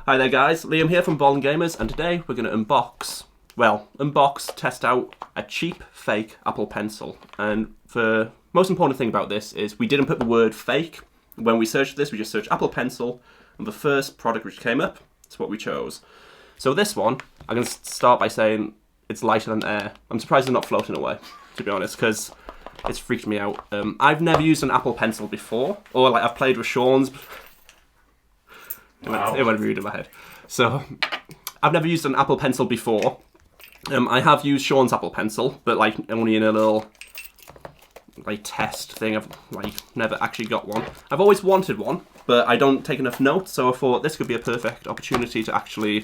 Hi there guys, Liam here from Ball & Gamers, and today we're going to unbox, test out a cheap fake Apple Pencil. And the most important thing about this is we didn't put the word fake. When we searched this, we just searched Apple Pencil, and the first product which came up is what we chose. So this one, I'm going to start by saying it's lighter than air. I'm surprised it's not floating away, to be honest, because it's freaked me out. I've never used an Apple Pencil before, or like I've played with Sean's. Wow. It went rude in my head. So, I've never used an Apple Pencil before. I have used Sean's Apple Pencil, but like only in a little like test thing. I've like never actually got one. I've always wanted one, but I don't take enough notes, so I thought this could be a perfect opportunity to actually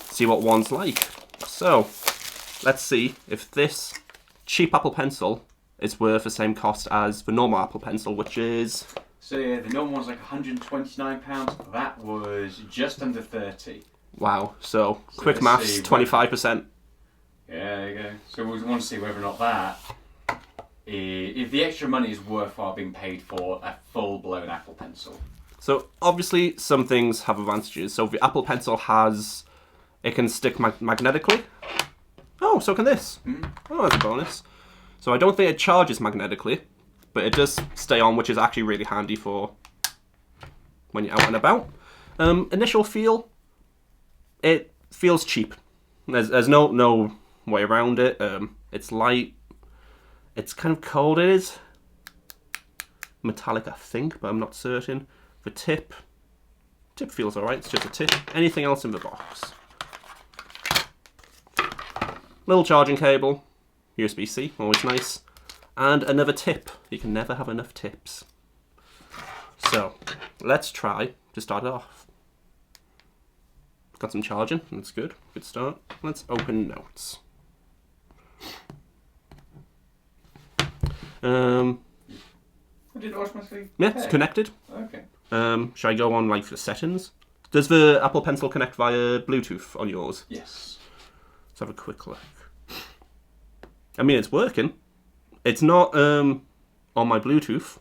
see what one's like. So, let's see if this cheap Apple Pencil is worth the same cost as the normal Apple Pencil, which is... So yeah, the normal one's like £129. That was just under 30. Wow, so quick let's maths, see, 25%. Yeah, there you go. So we want to see whether or not that, if the extra money is worthwhile being paid for a full-blown Apple Pencil. So obviously some things have advantages. So the Apple Pencil it can stick magnetically. Oh, so can this. Oh, that's a bonus. So I don't think it charges magnetically, but it does stay on, which is actually really handy for when you're out and about. Initial feel, it feels cheap. There's no way around it. It's light. It's kind of cold. It is metallic, I think, but I'm not certain. The tip feels alright. It's just a tip. Anything else in the box? Little charging cable, USB-C, always nice. And another tip. You can never have enough tips. So, let's try to start it off. Got some charging, that's good. Good start. Let's open notes. Did it automatically? Yeah, it's connected. Okay. Should I go on like the settings? Does the Apple Pencil connect via Bluetooth on yours? Yes. Let's have a quick look. I mean, it's working. It's not on my Bluetooth,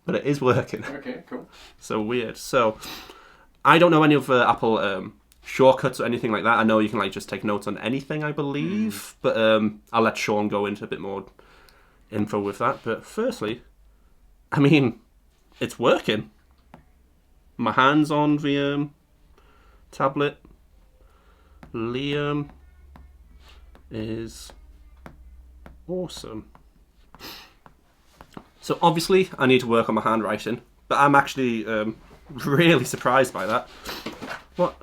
but it is working. Okay, cool. So weird. So I don't know any of the Apple shortcuts or anything like that. I know you can like just take notes on anything, I believe, but I'll let Sean go into a bit more info with that. But firstly, I mean, it's working. My hand's on the tablet. Liam is awesome. So obviously I need to work on my handwriting, but I'm actually really surprised by that. What?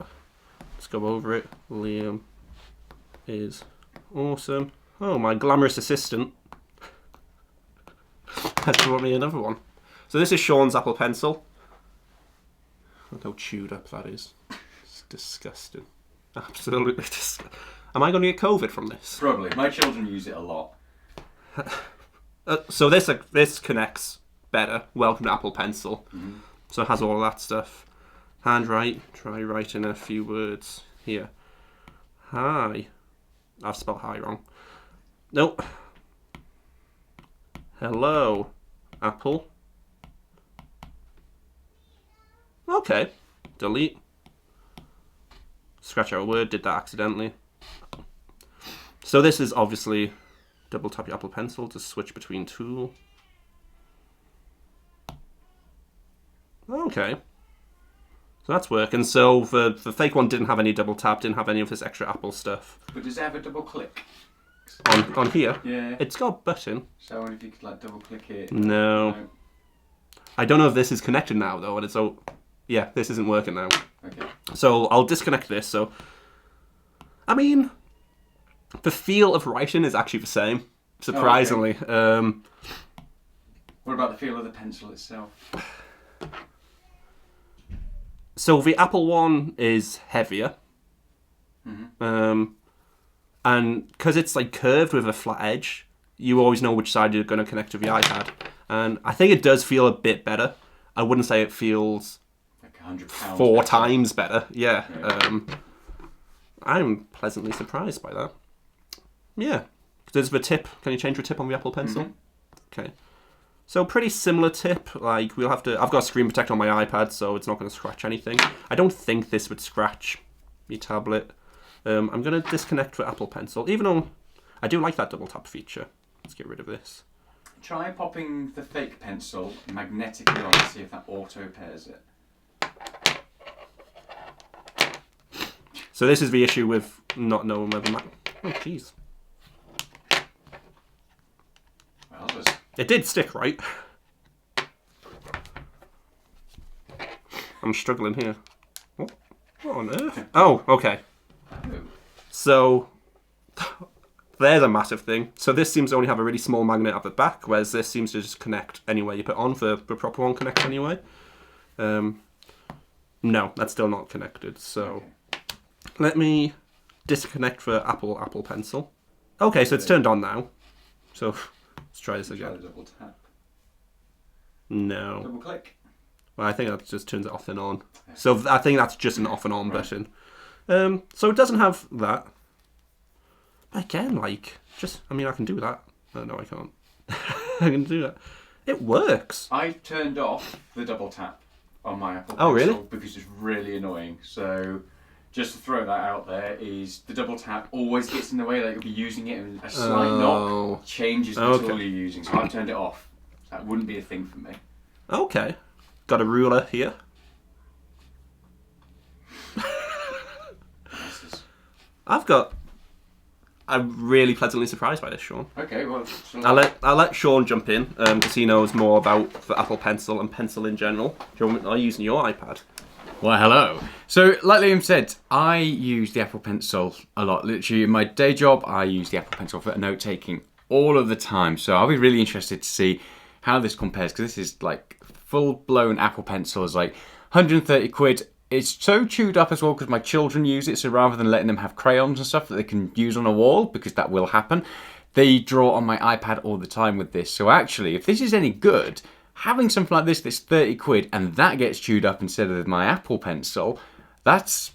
Let's go over it. Liam is awesome. Oh, my glamorous assistant has brought me another one. So this is Sean's Apple Pencil. Look how chewed up that is. It's disgusting. Absolutely disgusting. Am I going to get COVID from this? Probably. My children use it a lot. So this connects better. Welcome to Apple Pencil. So it has all that stuff. Handwrite. Try writing a few words here. Hi. I've spelled hi wrong. Nope. Hello, Apple. Okay. Delete. Scratch out a word. Did that accidentally. So this is obviously double tap your Apple Pencil to switch between tool. Okay. So that's working. So the fake one didn't have any double tap, didn't have any of this extra Apple stuff. But does it have a double click? On here? Yeah. It's got a button. So I wonder if you could like double click it. No. I don't know if this is connected now though, and it's yeah, this isn't working now. Okay. So I'll disconnect this. So I mean, the feel of writing is actually the same, surprisingly. Oh, okay. What about the feel of the pencil itself? So the Apple one is heavier. And because it's like curved with a flat edge, you always know which side you're going to connect to the iPad. And I think it does feel a bit better. I wouldn't say it feels like £100 4 better. times better. Yeah. I'm pleasantly surprised by that. Yeah. There's the tip. Can you change the tip on the Apple Pencil? Okay. So pretty similar tip. Like we'll have to. I've got a screen protector on my iPad, so it's not going to scratch anything. I don't think this would scratch my tablet. I'm going to disconnect for Apple Pencil, even though I do like that double tap feature. Let's get rid of this. Try popping the fake pencil magnetically on to see if that auto pairs it. So this is the issue with not knowing whether oh jeez. Well, it did stick, right? I'm struggling here. What on earth? Oh, okay. So there's a massive thing. So this seems to only have a really small magnet at the back, whereas this seems to just connect anywhere you put on. The proper one connects anyway. No, that's still not connected. So let me disconnect for Apple Pencil. Okay, so it's turned on now. So let's try this again. Try the double tap. No. Double click. Well, I think that just turns it off and on. So I think that's just an off and on button. So it doesn't have that. Again, like, I can do that. Oh, no, I can't. I can do that. It works. I turned off the double tap on my Apple Oh, Pencil really? because it's really annoying. So just to throw that out there is the double tap always gets in the way, like you'll be using it and a slight knock changes the tool you're using. So I've turned it off. That wouldn't be a thing for me. Okay. Got a ruler here. I'm really pleasantly surprised by this, Sean. Okay, well, I'll let Sean jump in because he knows more about the Apple Pencil and pencil in general. Are you using your iPad? Well, hello. So, like Liam said, I use the Apple Pencil a lot. Literally, in my day job, I use the Apple Pencil for note-taking all of the time. So I'll be really interested to see how this compares, because this is like full-blown Apple Pencil is like 130 quid. It's so chewed up as well because my children use it, so rather than letting them have crayons and stuff that they can use on a wall, because that will happen, they draw on my iPad all the time with this. So actually, if this is any good, having something like this that's 30 quid and that gets chewed up instead of my Apple Pencil, that's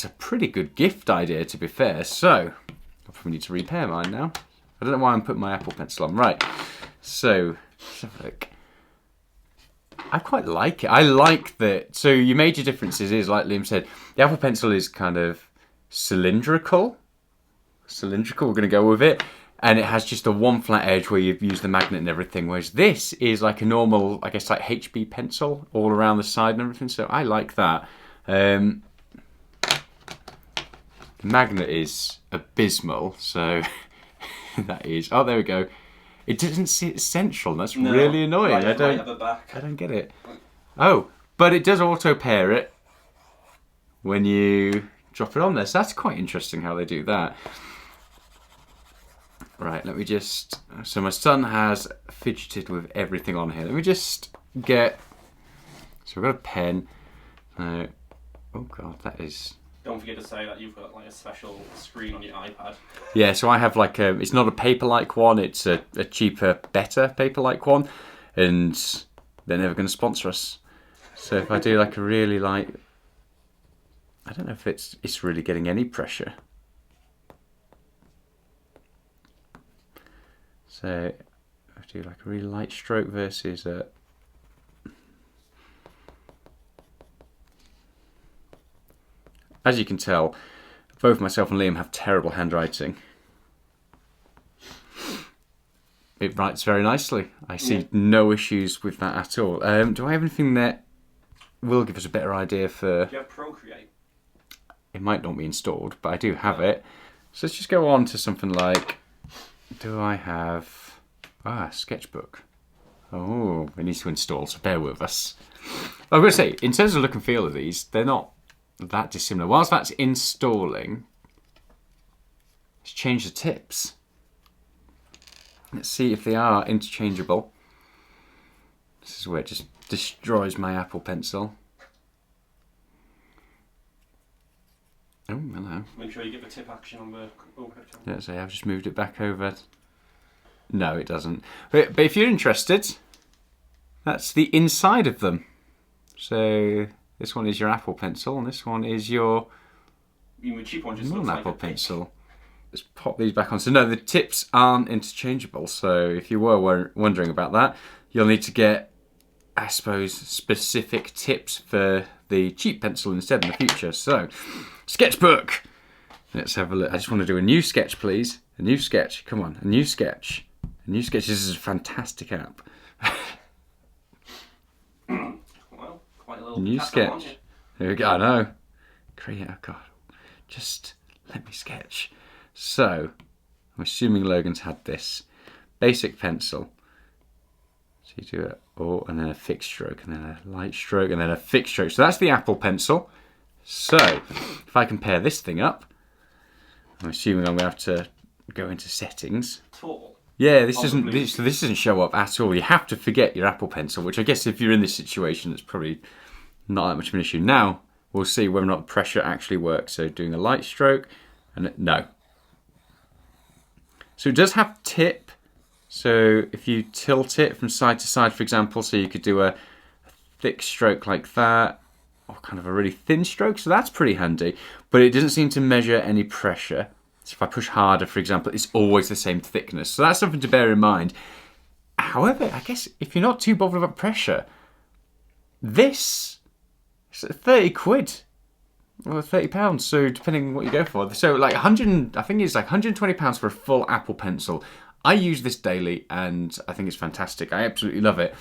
a pretty good gift idea, to be fair. So, I probably need to repair mine now. I don't know why I'm putting my Apple Pencil on. Right, so, let's have a look. I quite like it. I like that. So your major differences is, like Liam said, the Apple Pencil is kind of cylindrical. We're going to go with it. And it has just a one flat edge where you've used the magnet and everything. Whereas this is like a normal, I guess, like HB pencil all around the side and everything. So I like that. The magnet is abysmal. So that is... Oh, there we go. It doesn't sit central. That's really annoying. Right at the back. I don't get it. Oh, but it does auto pair it when you drop it on there. So that's quite interesting how they do that. Right, let me just... So my son has fidgeted with everything on here. Let me just get... So I've got a pen. Oh God, that is... Don't forget to say that you've got like a special screen on your iPad. Yeah, so I have like a... It's not a paper-like one. It's a cheaper, better paper-like one. And they're never going to sponsor us. So if I do like a really like... I don't know if it's really getting any pressure. So I do like a really light stroke versus a... As you can tell, both myself and Liam have terrible handwriting. It writes very nicely. I see no issues with that at all. Do I have anything that will give us a better idea for... Do you have Procreate? It might not be installed, but I do have it. So let's just go on to something like... Do I have... Sketchbook. Oh, we need to install, so bear with us. I'm going to say, in terms of look and feel of these, they're not that dissimilar. Whilst that's installing, let's change the tips. Let's see if they are interchangeable. This is where it just destroys my Apple Pencil. Oh, hello. Make sure you get the tip action on the overhead channel. Yeah, so I've just moved it back over. No, it doesn't. But if you're interested, that's the inside of them. So this one is your Apple Pencil, and this one is your cheap one just looks like non-Apple Pencil. Let's pop these back on. So no, the tips aren't interchangeable. So if you were wondering about that, you'll need to get, I suppose, specific tips for the cheap pencil instead in the future. So, sketchbook. Let's have a look. I just want to do a new sketch, please. A new sketch. Come on, a new sketch. A new sketch. This is a fantastic app. Well, quite a little New sketch. Here we go. I know. Create. Oh God. Just let me sketch. So, I'm assuming Logan's had this basic pencil. So you do it, oh, and then a fixed stroke, and then a light stroke, and then a fixed stroke. So that's the Apple Pencil. So if I compare this thing up, I'm assuming I'm going to have to go into settings. Tall. Yeah, this doesn't show up at all. You have to forget your Apple Pencil, which I guess if you're in this situation, it's probably not that much of an issue. Now we'll see whether or not the pressure actually works. So doing a light stroke, and no. So it does have tip. So if you tilt it from side to side, for example, so you could do a thick stroke like that, or kind of a really thin stroke, so that's pretty handy. But it doesn't seem to measure any pressure. So if I push harder, for example, it's always the same thickness. So that's something to bear in mind. However, I guess if you're not too bothered about pressure, this is 30 quid. Well, £30, so depending on what you go for. So like I think it's like £120 for a full Apple Pencil. I use this daily and I think it's fantastic. I absolutely love it.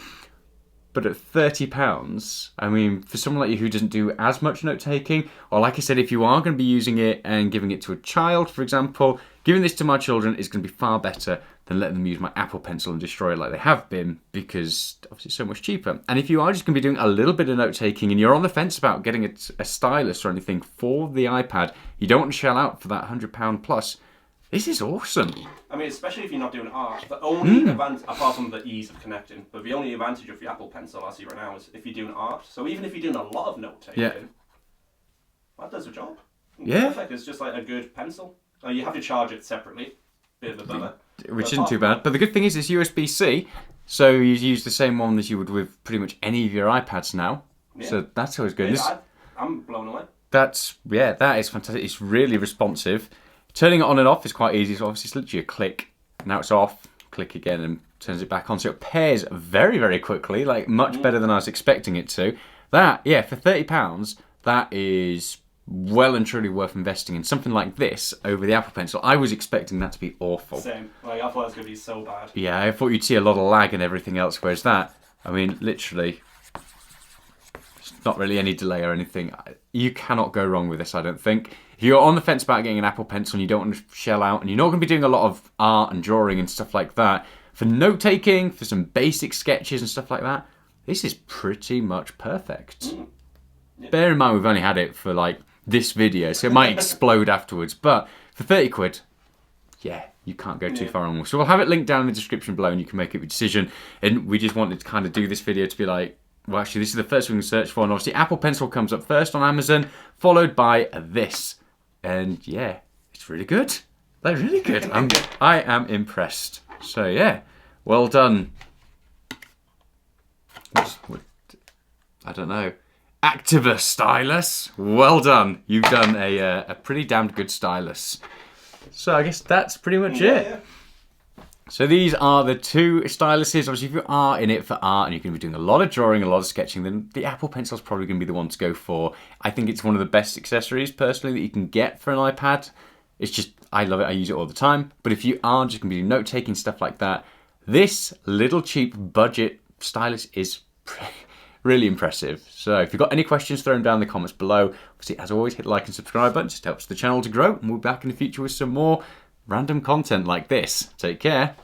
But at £30, I mean, for someone like you who doesn't do as much note taking, or like I said, if you are going to be using it and giving it to a child, for example, giving this to my children is going to be far better than letting them use my Apple Pencil and destroy it like they have been, because obviously it's so much cheaper. And if you are just going to be doing a little bit of note taking and you're on the fence about getting a stylus or anything for the iPad, you don't want to shell out for that £100 plus. This is awesome. I mean, especially if you're not doing art. The only advantage, apart from the ease of connecting, but the only advantage of the Apple Pencil I see right now is if you're doing art. So even if you're doing a lot of note taking, that does the job. Yeah. Perfect. It's just like a good pencil. You have to charge it separately. Bit of a bummer. Which isn't too bad. But the good thing is it's USB-C, so you use the same one as you would with pretty much any of your iPads now. Yeah. So that's always good. I'm blown away. That is fantastic. It's really responsive. Turning it on and off is quite easy. So obviously it's literally a click. Now it's off. Click again and turns it back on. So it pairs very, very quickly. Like much better than I was expecting it to. That, yeah, for £30, that is well and truly worth investing in. Something like this over the Apple Pencil. I was expecting that to be awful. Same. Like I thought it was going to be so bad. Yeah, I thought you'd see a lot of lag and everything else. Whereas that, I mean, literally, it's not really any delay or anything. You cannot go wrong with this, I don't think. If you're on the fence about getting an Apple Pencil and you don't want to shell out and you're not going to be doing a lot of art and drawing and stuff like that, for note-taking, for some basic sketches and stuff like that, this is pretty much perfect. Yeah. Bear in mind we've only had it for like this video, so it might explode afterwards, but for 30 quid, yeah, you can't go too far wrong. So we'll have it linked down in the description below and you can make up your decision. And we just wanted to kind of do this video to be like, well, actually, this is the first thing we can search for, and obviously Apple Pencil comes up first on Amazon, followed by this. And yeah, it's really good. They're really good. I am impressed. So yeah, well done. I don't know. Activus stylus. Well done. You've done a pretty damned good stylus. So I guess that's pretty much it. Yeah. So these are the two styluses. Obviously, if you are in it for art and you're going to be doing a lot of drawing, a lot of sketching, then the Apple Pencil is probably going to be the one to go for. I think it's one of the best accessories, personally, that you can get for an iPad. It's just, I love it. I use it all the time. But if you are just going to be doing note-taking, stuff like that, this little cheap budget stylus is really impressive. So if you've got any questions, throw them down in the comments below. Obviously, as always, hit the like and subscribe button. It just helps the channel to grow. And we'll be back in the future with some more random content like this. Take care.